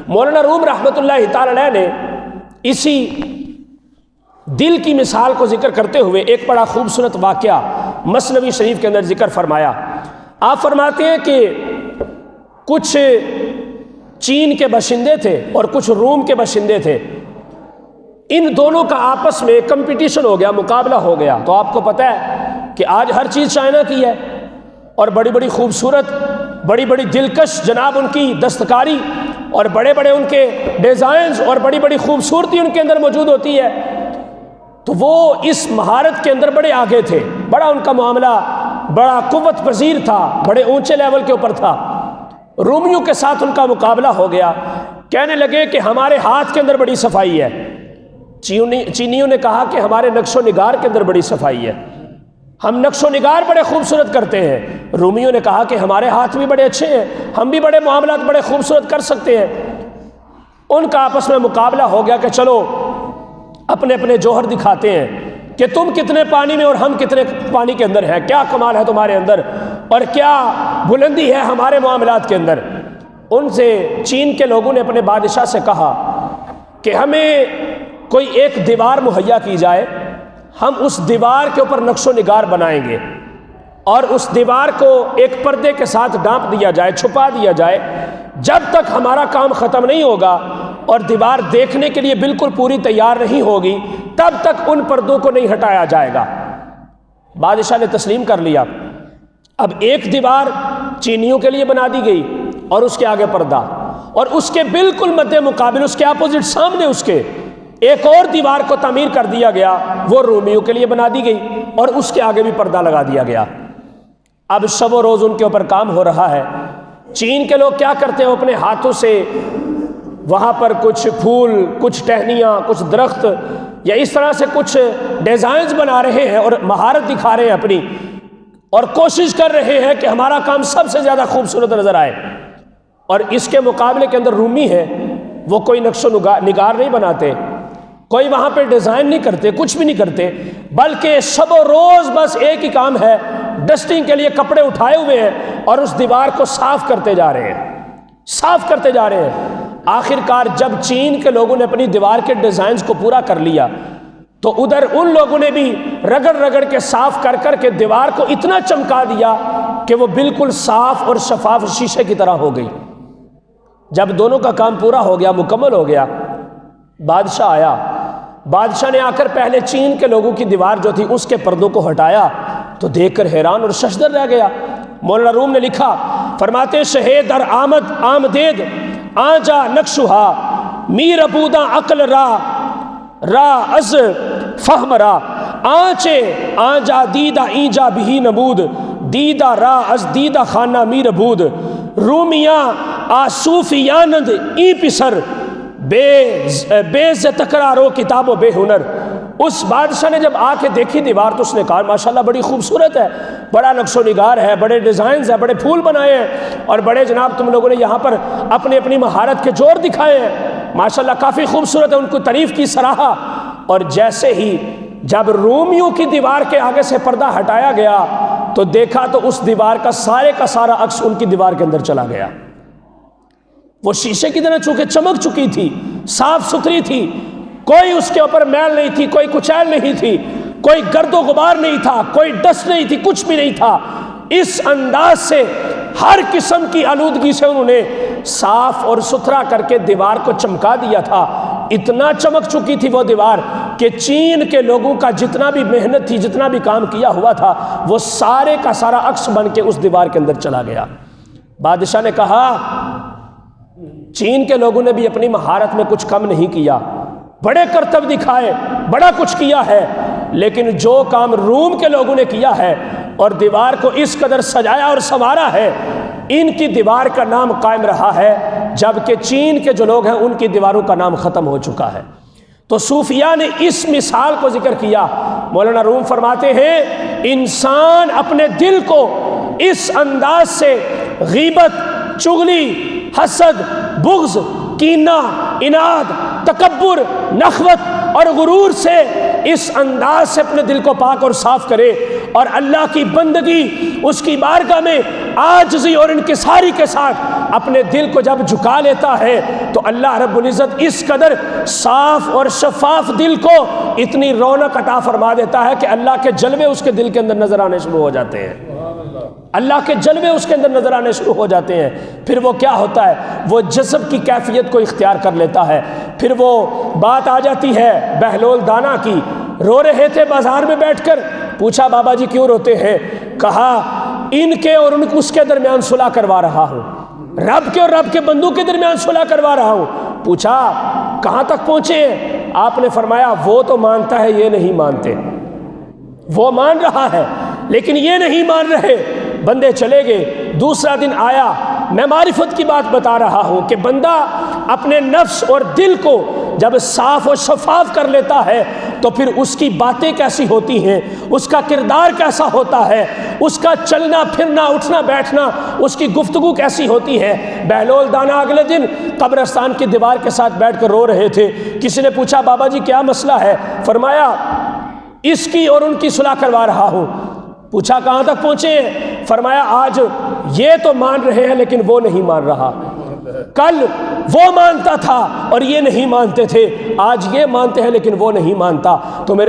مولانا روم رحمۃ اللہ تعالی علیہ نے اسی دل کی مثال کو ذکر کرتے ہوئے ایک بڑا خوبصورت واقعہ مثنوی شریف کے اندر ذکر فرمایا۔ آپ فرماتے ہیں کہ کچھ چین کے باشندے تھے اور کچھ روم کے باشندے تھے، ان دونوں کا آپس میں کمپٹیشن ہو گیا، مقابلہ ہو گیا۔ تو آپ کو پتہ ہے کہ آج ہر چیز چائنا کی ہے، اور بڑی بڑی خوبصورت، بڑی بڑی دلکش جناب ان کی دستکاری، اور بڑے بڑے ان کے ڈیزائنز اور بڑی بڑی خوبصورتی ان کے اندر موجود ہوتی ہے۔ تو وہ اس مہارت کے اندر بڑے آگے تھے، بڑا ان کا معاملہ بڑا قوت پذیر تھا، بڑے اونچے لیول کے اوپر تھا۔ رومیوں کے ساتھ ان کا مقابلہ ہو گیا، کہنے لگے کہ ہمارے ہاتھ کے اندر بڑی صفائی ہے۔ چینیوں نے کہا کہ ہمارے نقش و نگار کے اندر بڑی صفائی ہے، ہم نقش و نگار بڑے خوبصورت کرتے ہیں۔ رومیوں نے کہا کہ ہمارے ہاتھ بھی بڑے اچھے ہیں، ہم بھی بڑے معاملات بڑے خوبصورت کر سکتے ہیں۔ ان کا آپس میں مقابلہ ہو گیا کہ چلو اپنے اپنے جوہر دکھاتے ہیں کہ تم کتنے پانی میں اور ہم کتنے پانی کے اندر ہیں، کیا کمال ہے تمہارے اندر اور کیا بلندی ہے ہمارے معاملات کے اندر۔ ان سے چین کے لوگوں نے اپنے بادشاہ سے کہا کہ ہمیں کوئی ایک دیوار مہیا کی جائے، ہم اس دیوار کے اوپر نقش و نگار بنائیں گے، اور اس دیوار کو ایک پردے کے ساتھ ڈھانپ دیا جائے، چھپا دیا جائے، جب تک ہمارا کام ختم نہیں ہوگا اور دیوار دیکھنے کے لیے بالکل پوری تیار نہیں ہوگی تب تک ان پردوں کو نہیں ہٹایا جائے گا۔ بادشاہ نے تسلیم کر لیا۔ اب ایک دیوار چینیوں کے لیے بنا دی گئی اور اس کے آگے پردہ، اور اس کے بالکل مد مقابل، اس کے اپوزٹ سامنے اس کے ایک اور دیوار کو تعمیر کر دیا گیا، وہ رومیوں کے لیے بنا دی گئی اور اس کے آگے بھی پردہ لگا دیا گیا۔ اب شب و روز ان کے اوپر کام ہو رہا ہے۔ چین کے لوگ کیا کرتے ہیں، اپنے ہاتھوں سے وہاں پر کچھ پھول، کچھ ٹہنیاں، کچھ درخت یا اس طرح سے کچھ ڈیزائنز بنا رہے ہیں اور مہارت دکھا رہے ہیں اپنی، اور کوشش کر رہے ہیں کہ ہمارا کام سب سے زیادہ خوبصورت نظر آئے۔ اور اس کے مقابلے کے اندر رومی ہے، وہ کوئی نقش و نگار نہیں بناتے، کوئی وہاں پہ ڈیزائن نہیں کرتے، کچھ بھی نہیں کرتے، بلکہ شب و روز بس ایک ہی کام ہے، ڈسٹنگ کے لیے کپڑے اٹھائے ہوئے ہیں اور اس دیوار کو صاف کرتے جا رہے ہیں، صاف کرتے جا رہے ہیں۔ آخر کار جب چین کے لوگوں نے اپنی دیوار کے ڈیزائنز کو پورا کر لیا تو ادھر ان لوگوں نے بھی رگڑ رگڑ کے صاف کر کر کے دیوار کو اتنا چمکا دیا کہ وہ بالکل صاف اور شفاف شیشے کی طرح ہو گئی۔ جب دونوں کا کام پورا ہو گیا، مکمل ہو گیا، بادشاہ آیا۔ بادشاہ نے آ کر پہلے چین کے لوگوں کی دیوار جو تھی اس کے پردوں کو ہٹایا تو دیکھ کر حیران اور ششدر رہ گیا۔ مولانا روم نے لکھا، فرماتے شہید در آمد آمدید آجا نقشہا میر ابودا عقل را از فہم را آنچے آجا دیدہ اینجا بھی نمود دیدہ را از دیدہ خانہ میر ابود رومیاں آصوفیانند ای پسر بے تکرارو کتاب و بے ہنر۔ اس بادشاہ نے جب آ کے دیکھی دیوار تو اس نے کہا ماشاءاللہ بڑی خوبصورت ہے، بڑا نقش و نگار ہے، بڑے ڈیزائنز ہیں، بڑے پھول بنائے ہیں، اور بڑے جناب تم لوگوں نے یہاں پر اپنی اپنی مہارت کے جوڑ دکھائے ہیں، ماشاءاللہ کافی خوبصورت ہے۔ ان کو تعریف کی، سراہا۔ اور جیسے ہی جب رومیوں کی دیوار کے آگے سے پردہ ہٹایا گیا تو دیکھا تو اس دیوار کا سارا عکس ان کی دیوار کے اندر چلا گیا۔ وہ شیشے کی طرح چونکہ چمک چکی تھی، صاف ستھری تھی، کوئی اس کے اوپر میل نہیں تھی، کوئی کچیل نہیں تھی، کوئی گرد و غبار نہیں تھا، کوئی ڈسٹ نہیں تھی، کچھ بھی نہیں تھا۔ اس انداز سے ہر قسم کی آلودگی سے انہوں نے صاف اور ستھرا کر کے دیوار کو چمکا دیا تھا۔ اتنا چمک چکی تھی وہ دیوار کہ چین کے لوگوں کا جتنا بھی محنت تھی، جتنا بھی کام کیا ہوا تھا، وہ سارے کا سارا عکس بن کے اس دیوار کے اندر چلا گیا۔ بادشاہ نے کہا چین کے لوگوں نے بھی اپنی مہارت میں کچھ کم نہیں کیا، بڑے کرتب دکھائے، بڑا کچھ کیا ہے، لیکن جو کام روم کے لوگوں نے کیا ہے اور دیوار کو اس قدر سجایا اور سنوارا ہے، ان کی دیوار کا نام قائم رہا ہے، جبکہ چین کے جو لوگ ہیں ان کی دیواروں کا نام ختم ہو چکا ہے۔ تو صوفیاء نے اس مثال کو ذکر کیا۔ مولانا روم فرماتے ہیں انسان اپنے دل کو اس انداز سے غیبت، چغلی، حسد، بغض، کینہ، عناد، تکبر، نخوت اور غرور سے اس انداز سے اپنے دل کو پاک اور صاف کرے اور اللہ کی بندگی اس کی بارگاہ میں عاجزی اور انکساری کے ساتھ اپنے دل کو جب جھکا لیتا ہے تو اللہ رب العزت اس قدر صاف اور شفاف دل کو اتنی رونق عطا فرما دیتا ہے کہ اللہ کے جلوے اس کے دل کے اندر نظر آنے شروع ہو جاتے ہیں، اللہ کے جلوے اس کے اندر نظر آنے شروع ہو جاتے ہیں۔ پھر وہ کیا ہوتا ہے، وہ جذب کی کیفیت کو اختیار کر لیتا ہے۔ پھر وہ بات آ جاتی ہے بہلول دانا کی، رو رہے تھے بازار میں بیٹھ کر، پوچھا بابا جی کیوں روتے ہیں؟ کہا ان کے اور اس کے درمیان صلح کروا رہا ہوں، رب کے اور رب کے بندوں کے درمیان صلح کروا رہا ہوں۔ پوچھا کہاں تک پہنچے ہیں؟ آپ نے فرمایا وہ تو مانتا ہے یہ نہیں مانتے، وہ مان رہا ہے لیکن یہ نہیں مان رہے۔ بندے چلے گئے، دوسرا دن آیا، میں معرفت کی بات بتا رہا ہوں کہ بندہ اپنے نفس اور دل کو جب صاف و شفاف کر لیتا ہے تو پھر اس کی باتیں کیسی ہوتی ہیں، اس کا کردار کیسا ہوتا ہے، اس کا چلنا پھرنا اٹھنا بیٹھنا، اس کی گفتگو کیسی ہوتی ہے۔ بہلول دانا اگلے دن قبرستان کی دیوار کے ساتھ بیٹھ کر رو رہے تھے۔ کسی نے پوچھا بابا جی کیا مسئلہ ہے؟ فرمایا اس کی اور ان کی صلح کروا رہا ہوں۔ پوچھا کہاں تک پہنچے ہیں؟ فرمایا آج یہ تو مان رہے ہیں لیکن وہ نہیں مان رہا، کل وہ مانتا تھا اور یہ نہیں مانتے تھے، آج یہ مانتے ہیں لیکن وہ نہیں مانتا۔ تو میرے